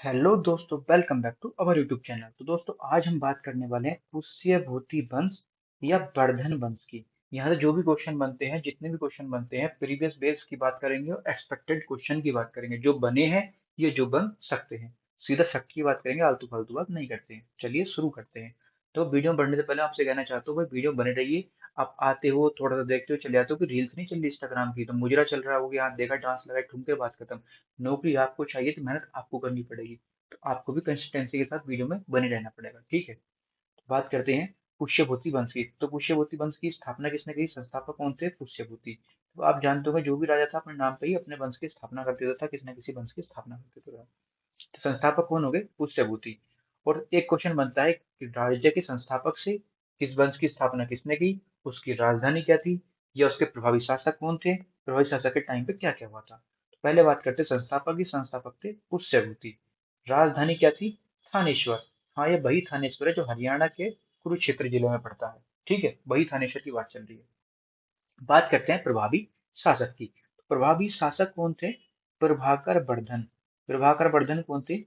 Hello दोस्तों, welcome back to our YouTube channel. तो दोस्तों, आज हम बात करने वाले हैं पुष्यभूति वंश या वर्धन वंश की। यहाँ से जो भी क्वेश्चन बनते हैं, जितने भी क्वेश्चन बनते हैं, प्रीवियस बेस की बात करेंगे और एक्सपेक्टेड क्वेश्चन की बात करेंगे, जो बने हैं या जो बन सकते हैं। सीधा शक की बात करेंगे, आलतू फालतू बात नहीं करते हैं। चलिए शुरू करते हैं। तो वीडियो में बढ़ने से पहले आपसे कहना चाहता हूँ, भाई वीडियो बने रहिए। आप आते हो, थोड़ा सा देखते हो, चले जाते हो कि रील्स नहीं चल रही इंस्टाग्राम की, तो मुजरा चल रहा होगा, यहाँ देखा, डांस लगाए, ठुमके, बात खत्म। नौकरी आपको चाहिए तो मेहनत आपको करनी पड़ेगी। तो आपको भी कंसिस्टेंसी के साथ वीडियो में बने रहना पड़ेगा, ठीक है। तो बात करते हैं पुष्यभूति वंश की। तो पुष्यभूति वंश की स्थापना किसने की? संस्थापक कौन थे? पुष्यभूति। तो आप जानते हो जो भी राजा था अपने नाम पे ही अपने वंश की स्थापना कर देता था, किसी न किसी वंश की स्थापना कर देता था। तो संस्थापक कौन हो गए? पुष्यभूति। और एक क्वेश्चन बनता है कि राज्य के संस्थापक से किस वंश की स्थापना किसने की, उसकी राजधानी क्या थी, या उसके प्रभावी शासक कौन थे, प्रभावी शासक के टाइम पे क्या क्या हुआ था। तो पहले बात करते हैं संस्थापक की। संस्थापक थे पुष्यभूति। राजधानी क्या थी? थानेश्वर। हाँ, ये वही थानेश्वर है जो हरियाणा के कुरुक्षेत्र जिले में पड़ता है। ठीक है, वही थानेश्वर की बात चल रही है। बात करते हैं प्रभावी शासक की। तो प्रभावी शासक कौन थे? प्रभाकर वर्धन। प्रभाकर वर्धन कौन थे?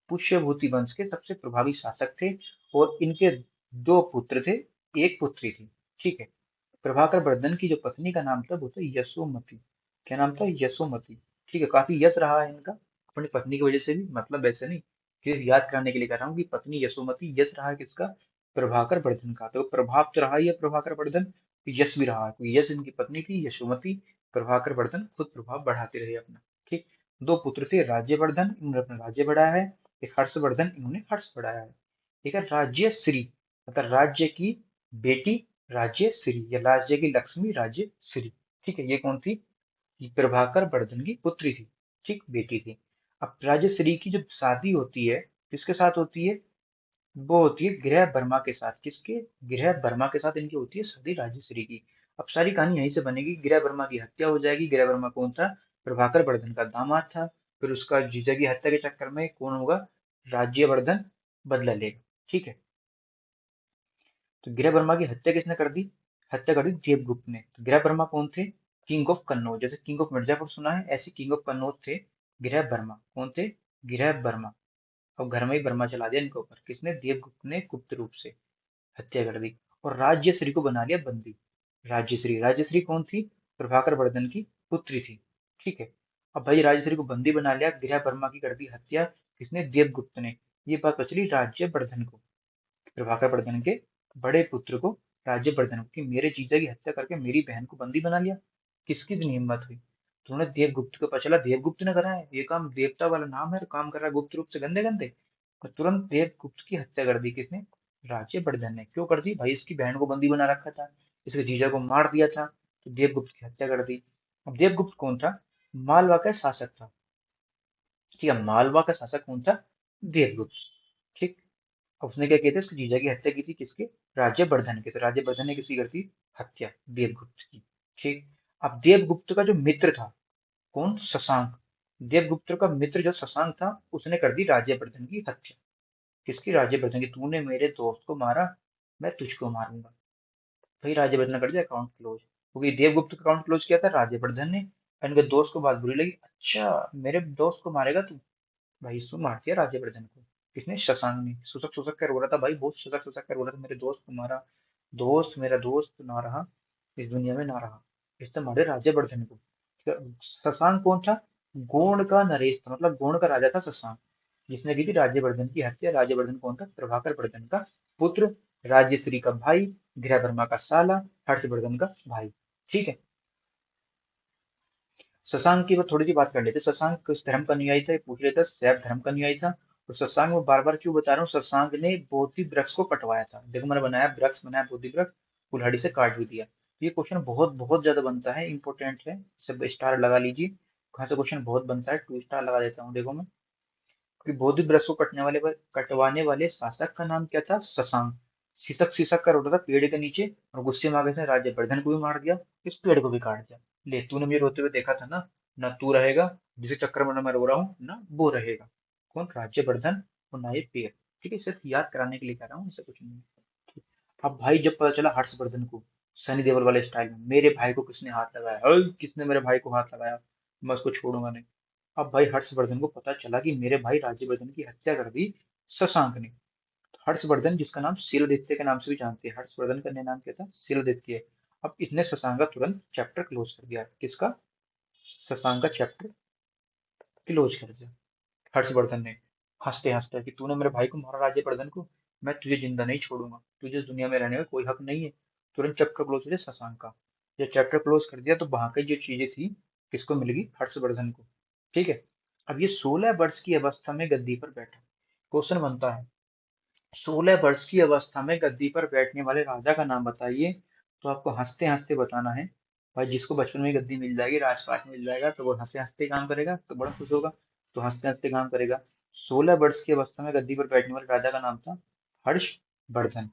पुष्यभूति वंश के सबसे प्रभावी शासक थे। और इनके दो पुत्र थे, एक पुत्री थी। ठीक है। प्रभाकर वर्धन की जो पत्नी का नाम था वो था यशोमती। क्या नाम था? यशोमती। ठीक है, काफी यश रहा है इनका अपनी पत्नी की वजह से भी, मतलब वैसे नहीं, कि याद कराने के लिए कह रहा हूँ कि पत्नी यशोमती, यश रहा है किसका? प्रभाकर वर्धन का। तो प्रभाव तो रहा ही है प्रभाकर वर्धन, तो यश भी रहा है, क्योंकि यश इनकी पत्नी थी यशोमती। प्रभाकर वर्धन खुद प्रभाव बढ़ाते रहे अपना। ठीक। दो पुत्र थे, राज्यवर्धन, इन्होंने अपना राज्य बढ़ाया है। एक हर्षवर्धन, इन्होंने हर्ष बढ़ाया है। ठीक है। राज्य श्री मतलब राज्य की बेटी, राज्य श्री या राज्य की लक्ष्मी, राज्य श्री। ठीक है, ये कौन थी? ये प्रभाकर वर्धन की पुत्री थी। ठीक, बेटी थी। अब राज्य श्री की जब शादी होती है, किसके साथ होती है? वो होती है गृह वर्मा के साथ। किसके? गृह वर्मा के साथ इनकी होती है शादी राज्यश्री की। अब सारी कहानी यहीं से बनेगी। गृह वर्मा की हत्या हो जाएगी। गृह वर्मा कौन था? प्रभाकर वर्धन का दामाद था। फिर उसका जीजा की हत्या के चक्कर में कौन होगा? राज्यवर्धन बदला लेगा। ठीक है। तो गृह वर्मा की हत्या किसने कर दी? हत्या कर दी देवगुप्त ने। तो गृह वर्मा कौन थे? King of Kannauj. जैसे किंग ऑफ मिर्जापुर सुना है, ऐसे किंग ऑफ कन्नौज थे गृह वर्मा। कौन थे? गृह वर्मा। और घर में ही वर्मा चला दिया इनके ऊपर। किसने? देवगुप्त ने गुप्त रूप से हत्या कर दी। और राज्यश्री को बना लिया बंदी। राज्यश्री, राज्यश्री कौन थी? प्रभाकर वर्धन की पुत्री थी। ठीक है। अब भाई राज्यश्री को बंदी बना लिया, गृह वर्मा की कर दी हत्या। किसने? देवगुप्त ने। ये बात पचली राज्यवर्धन को, प्रभाकर वर्धन के बड़े पुत्र को, राज्यवर्धन को, कि मेरे जीजा की हत्या करके मेरी बहन को बंदी बना लिया। किसकी इतनी हिम्मत हुई? तो उन्हें देवगुप्त को पता चला देवगुप्त ने करा है ये काम, देवता वाला नाम है और काम कर रहा है गुप्त रूप से, गंदे गंदे। तो तुरंत देवगुप्त की हत्या कर दी। किसने? राज्यवर्धन ने। क्यों कर दी? भाई इसकी बहन को बंदी बना रखा था, इसके जीजा को मार दिया था, तो देवगुप्त की हत्या कर दी। अब देवगुप्त कौन था? मालवा का शासक था। ठीक है, मालवा का शासक कौन था? देवगुप्त। ठीक। अब उसने क्या किया था? इसकी जीजा की हत्या की थी। किसके? राज्यवर्धन के। तो राज्यवर्धन ने किसकी कर दी? हत्या, देवगुप्त की। ठीक। अब देवगुप्त का जो मित्र था, कौन? शशांक। देवगुप्त का मित्र जो शशांक था, उसने कर दी राज्यवर्धन की हत्या। किसकी? राज्यवर्धन की। तूने मेरे दोस्त को मारा, मैं तुझको मारूंगा। भाई राज्यवर्धन ने कर दिया अकाउंट क्लोज, क्योंकि देवगुप्त का अकाउंट क्लोज किया था राज्यवर्धन ने। और इनके दोस्त को बात बुरी लगी, अच्छा मेरे दोस्त को मारेगा तू? भाई इसको मार दिया राज्यवर्धन को। किसने? शशांक ने। सुसक सुसक कर रो रहा था भाई, बहुत सुसक सुसक कर रो रहा था, मेरे दोस्त को मारा, दोस्त, मेरा दोस्त ना रहा, इस दुनिया में ना रहा। इसने मारे राज्यवर्धन को। ठीक है, शशांक कौन था? गोंड का नरेश था, मतलब गोंड का राजा था शशांक, जिसने की थी राज्यवर्धन की हत्या। राज्यवर्धन कौन था? प्रभाकर वर्धन का पुत्र, राज्यश्री का भाई, गृहवर्मा का साला, हर्षवर्धन का भाई। ठीक है। शशांक की थोड़ी सी बात कर लेते हैं। शशांक किस धर्म का अनुयायी था, ये पूछ लेते हैं। शैव धर्म का अनुयायी था। और शशांक में बार बार क्यों बता रहा हूँ, शशांक ने बोधि वृक्ष को कटवाया था। देखो मैंने बनाया वृक्ष, बनाया बोधि वृक्ष, कुल्हाड़ी से काट भी दिया। ये क्वेश्चन बहुत बहुत ज्यादा बनता है, इंपॉर्टेंट है, सब स्टार लगा लीजिए। कहाँ से क्वेश्चन बहुत बनता है, 2 स्टार लगा देता हूँ देखो मैं। क्योंकि बोधि वृक्ष को कटवाने वाले शासक का नाम क्या था? शशांक। सिसक सिसक कर उठा था पेड़ के नीचे, और गुस्से में आगे से राज्यवर्धन को भी मार दिया, इस पेड़ को भी काट दिया। ले, तूने मुझे रोते हुए देखा था ना, ना तू रहेगा जिसके चक्कर में ना मैं रो रहा हूँ, ना वो रहेगा। कौन? राज्यवर्धन, और ना ये पेड़। ठीक है, सिर्फ याद कराने के लिए कह रहा हूँ, ऐसा कुछ नहीं है। ठीक। अब भाई जब पता चला हर्षवर्धन को, सनी देओल वाले स्टाइल में, मेरे भाई को किसने हाथ लगाया, किसने मेरे भाई को हाथ लगाया, मैं उसको छोड़ूंगा नहीं। अब भाई हर्षवर्धन को पता चला कि मेरे भाई राज्यवर्धन की हत्या कर दी शशांक ने। हर्षवर्धन, जिसका नाम शीलदित्य के नाम से भी जानते हैं, हर्षवर्धन का अन्य नाम क्या था, शीलदित्य। अब इसने शशांक का तुरंत चैप्टर क्लोज कर दिया। किसका? शशांक का चैप्टर क्लोज कर दिया हर्षवर्धन ने, हंसते हंसते, कि तूने मेरे भाई को मारा, राज्यवर्धन को, मैं तुझे जिंदा नहीं छोड़ूंगा, तुझे इस दुनिया में रहने का कोई हक नहीं है। तुरंत चैप्टर क्लोज हो गया शशांक का। जब चैप्टर क्लोज कर दिया तो वहां की जो चीजें थी किसको मिल गई? हर्षवर्धन को। ठीक है। अब ये 16 वर्ष की अवस्था में गद्दी पर बैठा। क्वेश्चन बनता है, 16 वर्ष की अवस्था में गद्दी पर बैठने वाले राजा का नाम बताइए। तो आपको हंसते हंसते बताना है। भाई जिसको बचपन में गद्दी मिल जाएगी, राजपाट मिल जाएगा, तो वो हंसते हंसते काम करेगा, तो बड़ा खुश होगा। तो हंसते हंसते काम करेगा। 16 वर्ष की अवस्था में गद्दी पर बैठने वाले राजा का नाम था हर्षवर्धन,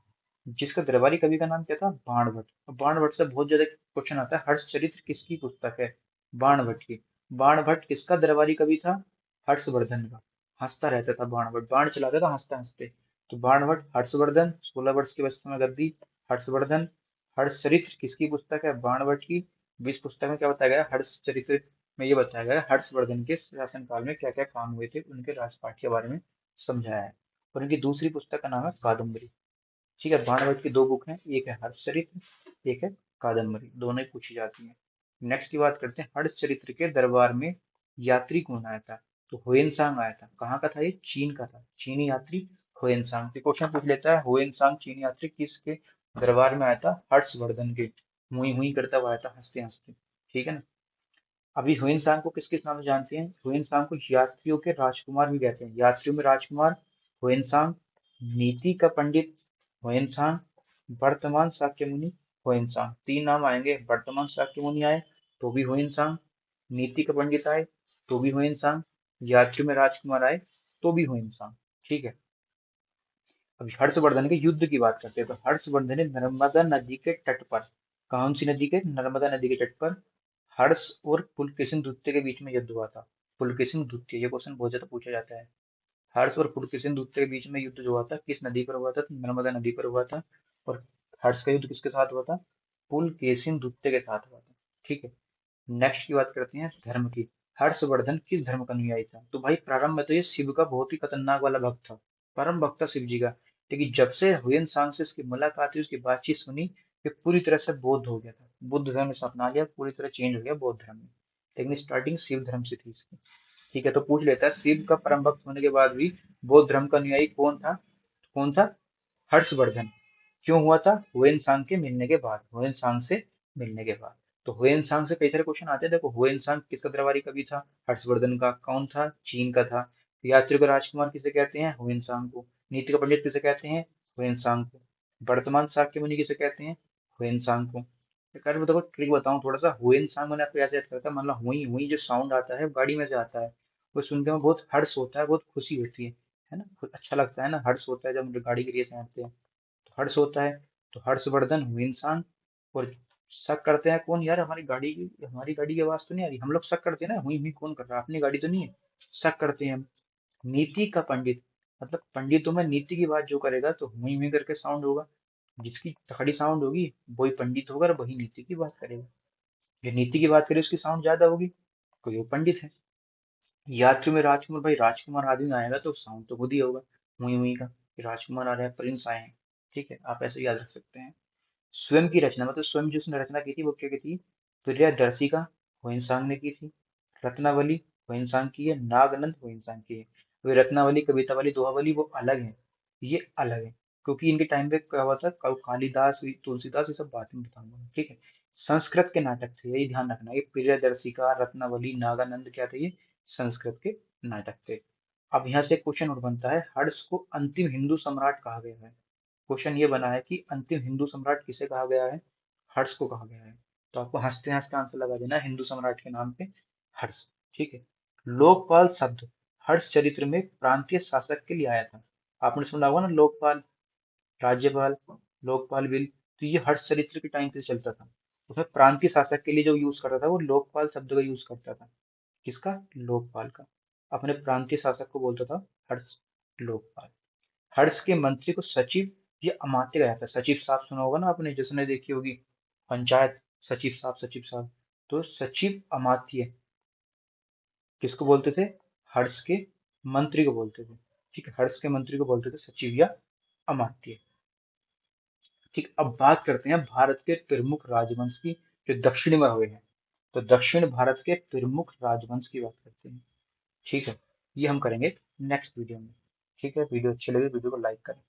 जिसका दरबारी कवि का नाम क्या था? बाणभट्ट। अब बाणभट्ट से बहुत ज्यादा क्वेश्चन आता है। हर्षचरित्र किसकी पुस्तक है? बाणभट्ट की। बाणभट्ट किसका दरबारी कवि था? हर्षवर्धन का। हंसता रहता था बाणभट्ट, बाण चलाता था हंसते हंसते। तो बाणभट्ट, हर्षवर्धन, 16 वर्ष की अवस्था में गद्दी, हर्षवर्धन। हर्षचरित्र किसकी पुस्तक है? बाणभट्ट की। इस पुस्तक में क्या बताया गया? हर्षचरित्र में ये बताया गया हर्षवर्धन के शासनकाल में क्या क्या काम हुए थे, उनके राजपाट के बारे में समझाया है। और इनकी दूसरी पुस्तक का नाम है कादम्बरी। ठीक है। बाणभट्ट की दो बुक हैं, एक है हर्षचरित्र, एक है कादम्बरी, दोनों ही पूछी जाती है। नेक्स्ट की बात करते हैं, हर्षचरित्र के दरबार में यात्री कौन आया था? तो हुएनसांग आया था। कहाँ का था ये? चीन का था। चीनी यात्री हुएनसांग। तो क्वेश्चन पूछ लेता है, हुएनसांग चीनी यात्री किसके दरबार में आया था? हर्षवर्धन के। हुई हुई करता हुआ आया था, हंसते हंसते। ठीक है ना। अभी ह्वेन को किस किस नाम से जानते हैं? ह्वेन को यात्रियों के राजकुमार भी कहते हैं। यात्रियों में राजकुमार ह्वेन, नीति का पंडित ह्वेन, वर्तमान शाक्य मुनि ह्वेन। तीन नाम आएंगे। वर्तमान शाक्य मुनि आए तो भी ह्वेन, नीति का पंडित आए तो भी ह्वेन, यात्रियों में राजकुमार आए तो भी ह्वेन। ठीक है। अब हर्षवर्धन के युद्ध की बात करते हैं, तो हर्षवर्धन ने नर्मदा नदी के तट पर, कौन सी नदी के? नर्मदा नदी के तट पर हर्ष और पुलकेशिन द्वितीय के बीच में युद्ध हुआ था। पुलकेशिन द्वितीय, ये क्वेश्चन बहुत ज्यादा पूछा जाता है। हर्ष और पुलकेशिन द्वितीय के बीच में युद्ध जो हुआ था, किस नदी पर हुआ था? तो नर्मदा नदी पर हुआ था। और हर्ष का युद्ध किसके साथ हुआ था? पुलकेशिन द्वितीय के साथ हुआ था। ठीक है। नेक्स्ट की बात करते हैं धर्म की। हर्षवर्धन किस धर्म का अनुयायी था? तो भाई प्रारंभ में तो ये शिव का बहुत ही खतरनाक वाला भक्त था, परम भक्त था शिव जी का। लेकिन जब से हुएन सांग से इसकी मुलाकात हुई, उसकी बातचीत सुनी, ये पूरी तरह से बौद्ध हो गया था, बुद्ध धर्म से अपना लिया, पूरी तरह चेंज हो गया बौद्ध धर्म में। लेकिन स्टार्टिंग शिव धर्म से थी इसकी। ठीक है। तो पूछ लेता है, शिव का परम भक्त होने के बाद भी बौद्ध धर्म का अनुयायी कौन था? कौन था? हर्षवर्धन। क्यों हुआ था? हुएन सांग के मिलने के बाद, हुएन सांग से मिलने के बाद। तो हुएन सांग से कई सारे क्वेश्चन आते हैं। देखो, हुएन सांग किसका दरबारी कवि था? हर्षवर्धन का। कौन था? चीन का था। यात्रियों का राजकुमार किसे कहते हैं? हुएन सांग को। नीति का पंडित किसे कहते हैं? हुएन सांग को। वर्तमान शाक्य मुनि किसे कहते हैं? हुएन सांग को। एक बार देखो ट्रिक बताऊं थोड़ा सा, हुएन सांग मैंने आपको ऐसे याद करता है, मतलब हुई हुई जो साउंड आता है गाड़ी में से आता है, वो सुनते में बहुत हर्ष होता है, बहुत खुशी होती है ना, बहुत अच्छा लगता है ना, हर्ष होता है जब हम गाड़ी के रेस में आते हैं, तो हर्ष होता है। तो हर्षवर्धन हुए इंसान। और शक करते हैं कौन? यार हमारी गाड़ी की आवाज तो नहीं आ रही, हम लोग शक करते हैं ना, हुई हुई कौन कर रहा है, अपनी गाड़ी तो नहीं है, शक करते हैं हम। नीति का पंडित, मतलब पंडितों में नीति की बात जो करेगा तो हुई हुई करके साउंड होगा, जिसकी तखड़ी साउंड होगी वही पंडित होगा और वही नीति की बात करेगा। जो नीति की बात करे उसकी साउंड ज्यादा होगी, कोई वो पंडित है। यात्री में राजकुमार, भाई राजकुमार आदमी आएगा तो साउंड तो खुद ही होगा, हुई हुई का, कि राजकुमार आ रहे हैं, प्रिंस आए हैं। ठीक है, आप ऐसे याद रख सकते हैं। स्वयं की रचना, मतलब स्वयं जिसने रचना की थी वो क्या की थी? प्रियदर्शिका हुइनसांग ने की थी। रत्नावली हुइनसांग की है। नागनंद हुइनसांग की है। वे रत्नावली, कवितावली, दोहावली वो अलग है, ये अलग है, क्योंकि इनके टाइम पे क्या हुआ था, कालिदास, तुलसीदास, ये सब बाद में बताऊंगा। ठीक है। संस्कृत के नाटक थे, यही ध्यान रखना, ये प्रियदर्शिका, रत्नावली, नागानंद क्या थे? ये संस्कृत के नाटक थे। अब यहाँ से एक क्वेश्चन और बनता है, हर्ष को अंतिम हिंदू सम्राट कहा गया है। क्वेश्चन ये बना है कि अंतिम हिंदू सम्राट किसे कहा गया है? हर्ष को कहा गया है। तो आपको हंसते हंसते आंसर लगा देना है हिंदू सम्राट के नाम पे, हर्ष। ठीक है। लोकपाल शब्द हर्ष चरित्र में प्रांतीय शासक के लिए आया था। आपने सुना होगा ना, लोकपाल, राज्यपाल, लोकपाल बिल, तो ये हर्ष चरित्र के टाइम पे चलता था। उसमें प्रांतीय शासक के लिए जो यूज करता था वो लोकपाल शब्द का यूज करता था। किसका? लोकपाल का। अपने प्रांतीय शासक को बोलता था हर्ष, लोकपाल। हर्ष के मंत्री को सचिव या अमात्य कहा जाता है। सचिव साहब सुना होगा ना आपने, जिसने देखी होगी पंचायत, सचिव साहब, सचिव साहब। तो सचिव, अमात्य, किसको बोलते थे? हर्ष के मंत्री को बोलते थे। ठीक है, हर्ष के मंत्री को बोलते थे सचिव या अमात्य। ठीक, अब बात करते हैं भारत के प्रमुख राजवंश की, जो दक्षिण में हुए हैं। तो दक्षिण भारत के प्रमुख राजवंश की बात करते हैं। ठीक है, ये हम करेंगे नेक्स्ट वीडियो में। ठीक है, वीडियो अच्छी लगी वीडियो को लाइक करें।